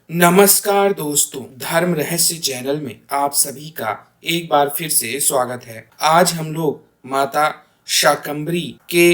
नमस्कार दोस्तों, धर्म रहस्य चैनल में आप सभी का एक बार फिर से स्वागत है। आज हम लोग माता शाकंभरी के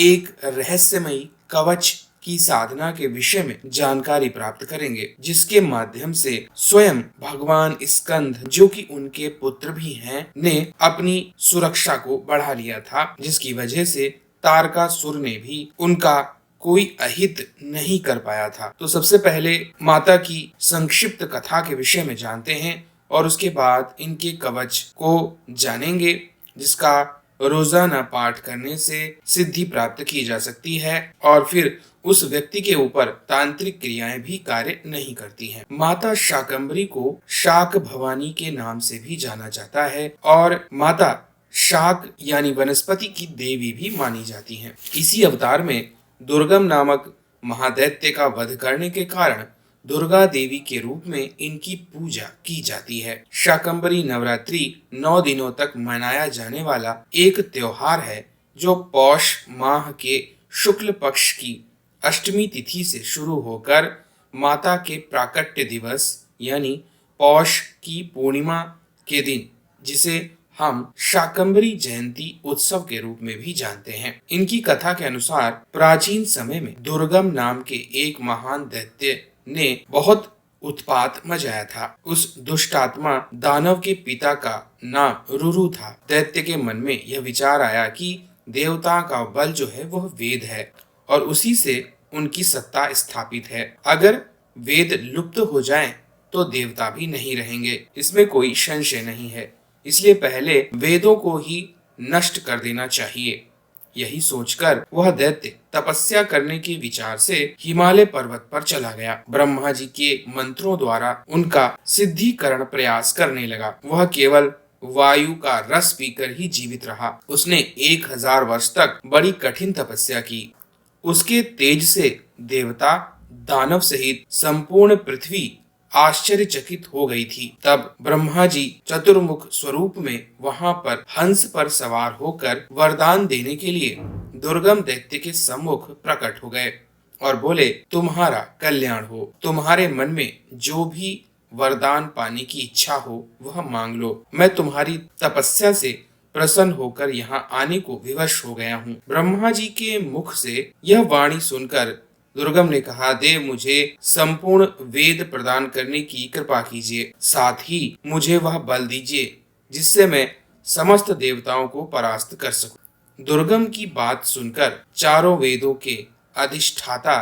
एक रहस्यमयी कवच की साधना के विषय में जानकारी प्राप्त करेंगे, जिसके माध्यम से स्वयं भगवान स्कंद, जो कि उनके पुत्र भी हैं, ने अपनी सुरक्षा को बढ़ा लिया था, जिसकी वजह से तारकासुर ने भी उनका कोई अहित नहीं कर पाया था। तो सबसे पहले माता की संक्षिप्त कथा के विषय में जानते हैं और उसके बाद इनके कवच को जानेंगे, जिसका रोजाना पाठ करने से सिद्धि प्राप्त की जा सकती है और फिर उस व्यक्ति के ऊपर तांत्रिक क्रियाएं भी कार्य नहीं करती हैं। माता शाकंभरी को शाक भवानी के नाम से भी जाना जाता है और माता शाक यानी वनस्पति की देवी भी मानी जाती हैं। इसी अवतार में दुर्गम नामक महादैत्य का वध करने के कारण दुर्गा देवी के रूप में इनकी पूजा की जाती है। शाकंभरी नवरात्रि 9 दिनों तक मनाया जाने वाला एक त्योहार है, जो पौष माह के शुक्ल पक्ष की अष्टमी तिथि से शुरू होकर माता के प्राकट्य दिवस यानी पौष की पूर्णिमा के दिन, जिसे हम शाकंभरी जयंती उत्सव के रूप में भी जानते हैं। इनकी कथा के अनुसार प्राचीन समय में दुर्गम नाम के एक महान दैत्य ने बहुत उत्पात मचाया था। उस दुष्टात्मा दानव के पिता का नाम रुरु था। दैत्य के मन में यह विचार आया कि देवता का बल जो है वह वेद है और उसी से उनकी सत्ता स्थापित है। अगर वेद लुप्त हो जाएं, तो देवता भी नहीं रहेंगे, इसमें कोई संशय नहीं है। इसलिए पहले वेदों को ही नष्ट कर देना चाहिए। यही सोचकर वह दैत्य तपस्या करने के विचार से हिमालय पर्वत पर चला गया। ब्रह्मा जी के मंत्रों द्वारा उनका सिद्धिकरण प्रयास करने लगा। वह केवल वायु का रस पीकर ही जीवित रहा। उसने 1000 वर्ष तक बड़ी कठिन तपस्या की। उसके तेज से देवता, दानव सहित संपूर्ण पृथ्वी आश्चर्यचकित हो गई थी। तब ब्रह्मा जी चतुर्मुख स्वरूप में वहां पर हंस पर सवार होकर वरदान देने के लिए दुर्गम दैत्य के सम्मुख प्रकट हो गए और बोले, तुम्हारा कल्याण हो। तुम्हारे मन में जो भी वरदान पाने की इच्छा हो वह मांग लो। मैं तुम्हारी तपस्या से प्रसन्न होकर यहाँ आने को विवश हो गया हूँ। ब्रह्मा जी के मुख से यह वाणी सुनकर दुर्गम ने कहा, देव मुझे संपूर्ण वेद प्रदान करने की कृपा कीजिए, साथ ही मुझे वह बल दीजिए जिससे मैं समस्त देवताओं को परास्त कर सकूं। दुर्गम की बात सुनकर चारों वेदों के अधिष्ठाता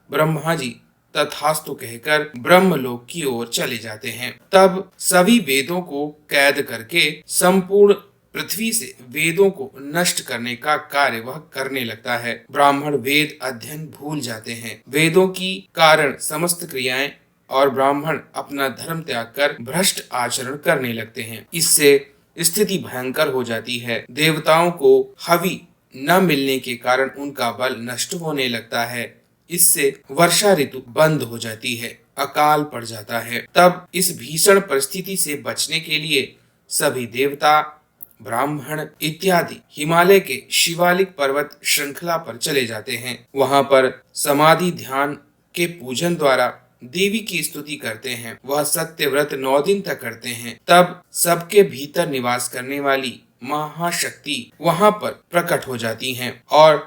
ब्रह्मा जी तथास्तु कहकर ब्रह्मलोक की ओर चले जाते हैं। तब सभी वेदों को कैद करके संपूर्ण पृथ्वी से वेदों को नष्ट करने का कार्य वह करने लगता है। ब्राह्मण वेद अध्ययन भूल जाते हैं। वेदों की कारण समस्त क्रियाएं और ब्राह्मण अपना धर्म त्याग कर भ्रष्ट आचरण करने लगते हैं। इससे स्थिति भयंकर हो जाती है। देवताओं को हवि न मिलने के कारण उनका बल नष्ट होने लगता है। इससे वर्षा ऋतु बंद हो जाती है, अकाल पड़ जाता है। तब इस भीषण परिस्थिति से बचने के लिए सभी देवता, ब्राह्मण इत्यादि हिमालय के शिवालिक पर्वत श्रृंखला पर चले जाते हैं। वहां पर समाधि ध्यान के पूजन द्वारा देवी की स्तुति करते हैं। वह सत्य व्रत 9 दिन तक करते हैं। तब सबके भीतर निवास करने वाली महाशक्ति वहां पर प्रकट हो जाती हैं और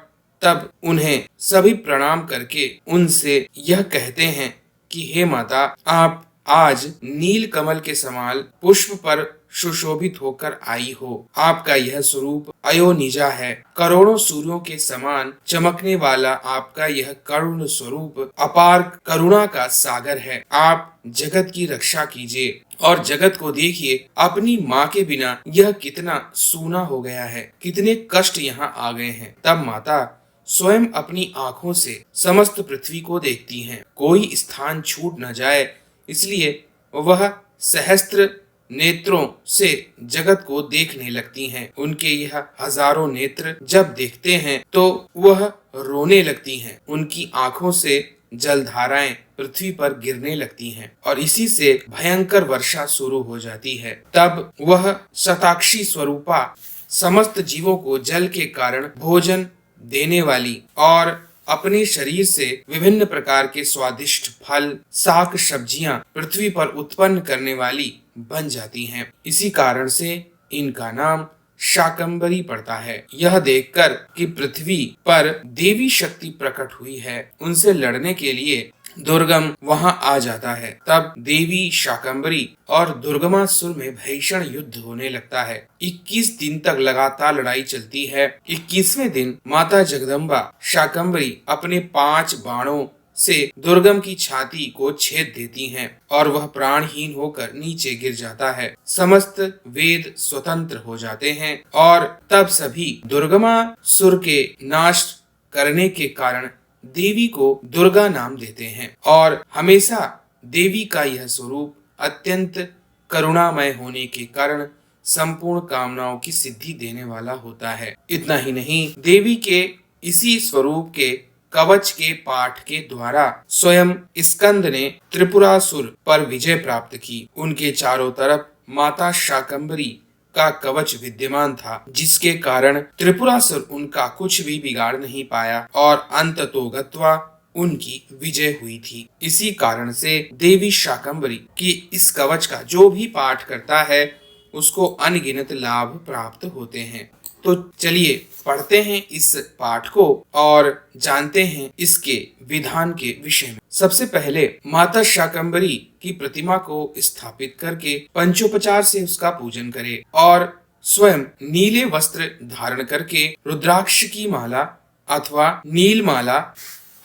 तब उन्हें सभी प्रणाम करके उनसे यह कहते हैं कि हे माता, आप आज नील कमल के समान पुष्प पर सुशोभित होकर आई हो। आपका यह स्वरूप अयोनिजा है। करोड़ों सूर्यों के समान चमकने वाला आपका यह करुण स्वरूप अपार करुणा का सागर है। आप जगत की रक्षा कीजिए और जगत को देखिए, अपनी माँ के बिना यह कितना सूना हो गया है, कितने कष्ट यहाँ आ गए हैं। तब माता स्वयं अपनी आंखों से समस्त पृथ्वी को देखती हैं। कोई स्थान छूट न जाए, इसलिए वह सहस्त्र नेत्रों से जगत को देखने लगती हैं। उनके यह हजारों नेत्र जब देखते हैं तो वह रोने लगती हैं। उनकी आंखों से जलधाराएं पृथ्वी पर गिरने लगती हैं और इसी से भयंकर वर्षा शुरू हो जाती है। तब वह शताक्षी स्वरूपा समस्त जीवों को जल के कारण भोजन देने वाली और अपने शरीर से विभिन्न प्रकार के स्वादिष्ट फल, शाक, सब्जियां पृथ्वी पर उत्पन्न करने वाली बन जाती हैं। इसी कारण से इनका नाम शाकंभरी पड़ता है। यह देखकर कि पृथ्वी पर देवी शक्ति प्रकट हुई है, उनसे लड़ने के लिए दुर्गम वहां आ जाता है। तब देवी शाकंभरी और दुर्गमासुर में भीषण युद्ध होने लगता है। 21 दिन तक लगातार लड़ाई चलती है। 21वें दिन माता जगदम्बा शाकंभरी अपने 5 बाणों से दुर्गम की छाती को छेद देती हैं और वह प्राणहीन होकर नीचे गिर जाता है। समस्त वेद स्वतंत्र हो जाते हैं और तब सभी दुर्गमासुर के नाश करने के कारण देवी को दुर्गा नाम देते हैं और हमेशा देवी का यह स्वरूप अत्यंत करुणामय होने के कारण संपूर्ण कामनाओं की सिद्धि देने वाला होता है। इतना ही नहीं, देवी के इसी स्वरूप के कवच के पाठ के द्वारा स्वयं स्कंद ने त्रिपुरासुर पर विजय प्राप्त की। उनके चारों तरफ माता शाकंभरी का कवच विद्यमान था, जिसके कारण त्रिपुरासुर उनका कुछ भी बिगाड़ नहीं पाया और अंततोगत्वा उनकी विजय हुई थी। इसी कारण से देवी शाकंभरी की इस कवच का जो भी पाठ करता है उसको अनगिनत लाभ प्राप्त होते हैं। तो चलिए पढ़ते हैं इस पाठ को और जानते हैं इसके विधान के विषय में। सबसे पहले माता शाकंभरी की प्रतिमा को स्थापित करके पंचोपचार से उसका पूजन करें और स्वयं नीले वस्त्र धारण करके रुद्राक्ष की माला अथवा नील माला,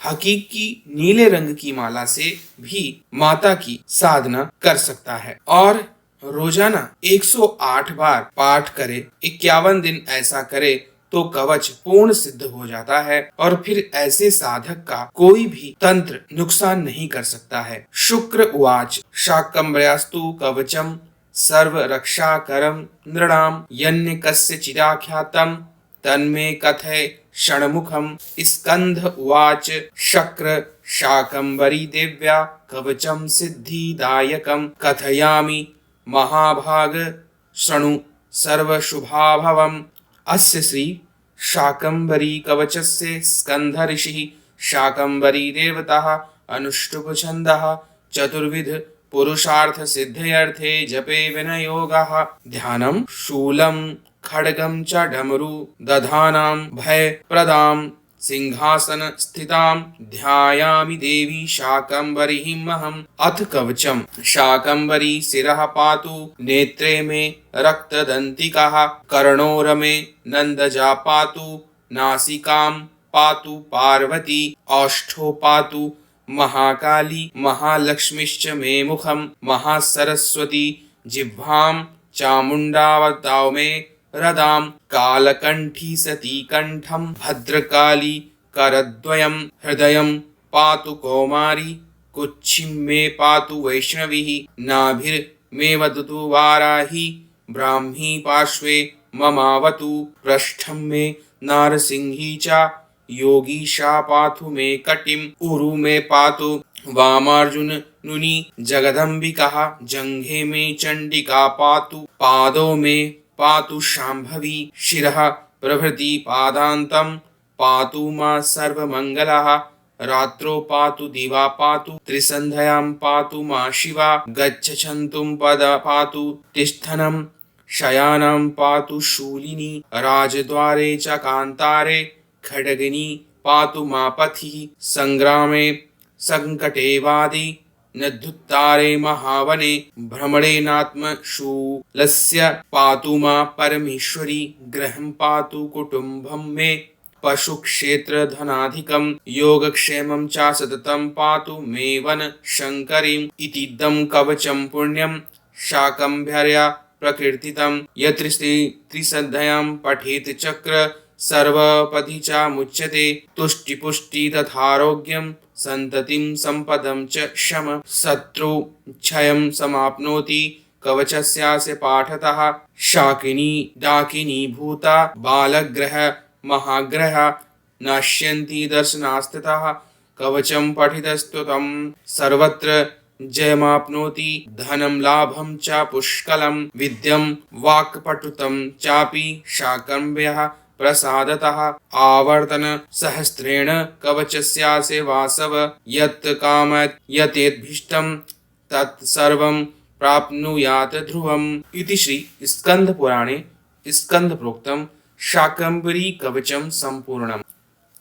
हकीकी नीले रंग की माला से भी माता की साधना कर सकता है और रोजाना 108 बार पाठ करे। 51 दिन ऐसा करे तो कवच पूर्ण सिद्ध हो जाता है और फिर ऐसे साधक का कोई भी तंत्र नुकसान नहीं कर सकता है। शुक्र उवाच शाकंभर्यास्तु कवचम सर्व रक्षा करम नृणाम यन्य कस्य चिदाख्यातम तन्मे कथय षण्मुखम। स्कंध उवाच शक्र शाकंभरी देव्या कवचम सिद्धिदायकम कथयामि महाभाग शृणु सर्वशुभाभवम्। अस्य श्री शाकंभरी कवचस्य स्कंध ऋषिः शाकंभरी देवताः अनुष्टुप छन्दः चतुर्विध पुरुषार्थ सिद्धयर्थे जपे विनयोगः। ध्यानं शूलं खड्गं च डमरु दधानां भय प्रदां सिंहासन स्थितां ध्यायामि देवी शाकंभरीमहम्। अथ कवचम् शाकंभरी शिरः पातु नेत्रे मे रक्तदन्तिकाः कर्णोरमे नन्दजा पातु नासिकां पातु पार्वती ओष्ठो पातु महाकाली महालक्ष्मीश्च मे मुखं महासरस्वती जिह्वां चामुण्डावतां मे रदां कालकण्ठी सती कण्ठं भद्रकाली करद्वयं हृदयं पातु कौमारी कुक्षिं मे पातु वैष्णवी नाभिर्मे वदतु वाराही ब्राह्मी पार्श्वे ममावतु पृष्ठं मे नारसिंही च योगीशा पातु मे कटिं उरु मे पातु वामार्जुननुनी जगदम्बिका जंघे मे चंडिका पातु पादौ मे पातु शाम्भवी शिरः प्रभृति पादान्तं पातु मां सर्वमङ्गलः रात्रौ पातु दिवा पातु त्रिसन्ध्यां पातु मां शिवा गच्छन्तुं पद पातु तिष्ठनं शयानं पातु शूलिनी राजद्वारे च कान्तारे खड्गिनी पातु मां पथिः संग्रामे संकटे वादी नद्धुत्तारे महावने भ्रमणेनात्मशूलस्य पातु मां परमेश्वरी गृहं पातु कुटुम्बं मे पशुक्षेत्र धनाधिकं योगक्षेमं च सततं पातु मे वन शङ्करीम्। इतीदं कवचं पुण्यं शाकंभर्या प्रकीर्तितं यत्र त्रिसन्ध्यां पठेत् चक्र सर्वपदि च मुच्यते तुष्टिपुष्टि तथारोग्यं संततिं संपदं च शम शत्रु क्षयं समाप्नोति। कवचस्यास्य पाठतः शाकिनी डाकिनी भूता बालग्रह महाग्रह नश्यन्ति दर्शनास्ततः कवचं पठितस्तुतं सर्वत्र जयमाप्नोति धनं लाभं च पुष्कलं विद्यं वाक्पटुतं चापि शाकंभ्यः प्रसादतः आवर्तन सहस्रेण कवचस्यास्य वासव यत् कामत् यतेद्भीष्टं तत्सर्वं प्राप्नुयात् ध्रुवम् इति श्री स्कंद पुराणे स्कंद प्रोक्तम शाकंभरी कवचम संपूर्णम।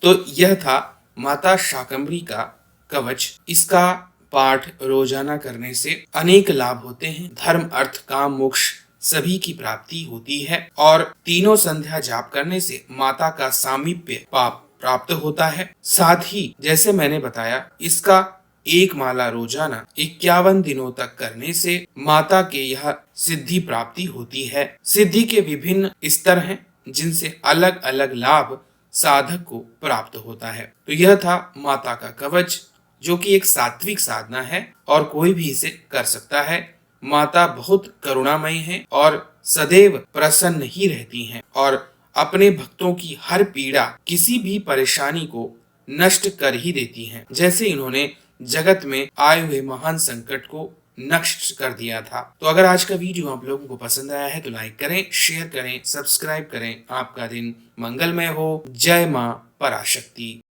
तो यह था माता शाकंभरी का कवच। इसका पाठ रोजाना करने से अनेक लाभ होते हैं। धर्म अर्थ काम मोक्ष सभी की प्राप्ति होती है और तीनों संध्या जाप करने से माता का सामीप्य पाप प्राप्त होता है। साथ ही जैसे मैंने बताया, इसका एक माला रोजाना 51 दिनों तक करने से माता के यह सिद्धि प्राप्ति होती है। सिद्धि के विभिन्न स्तर हैं जिनसे अलग अलग लाभ साधक को प्राप्त होता है। तो यह था माता का कवच, जो कि एक सात्विक साधना है और कोई भी इसे कर सकता है। माता बहुत करुणामयी है और सदैव प्रसन्न ही रहती हैं और अपने भक्तों की हर पीड़ा, किसी भी परेशानी को नष्ट कर ही देती हैं। जैसे इन्होंने जगत में आए हुए महान संकट को नष्ट कर दिया था। तो अगर आज का वीडियो आप लोगों को पसंद आया है तो लाइक करें, शेयर करें, सब्सक्राइब करें। आपका दिन मंगलमय हो। जय मां पराशक्ति।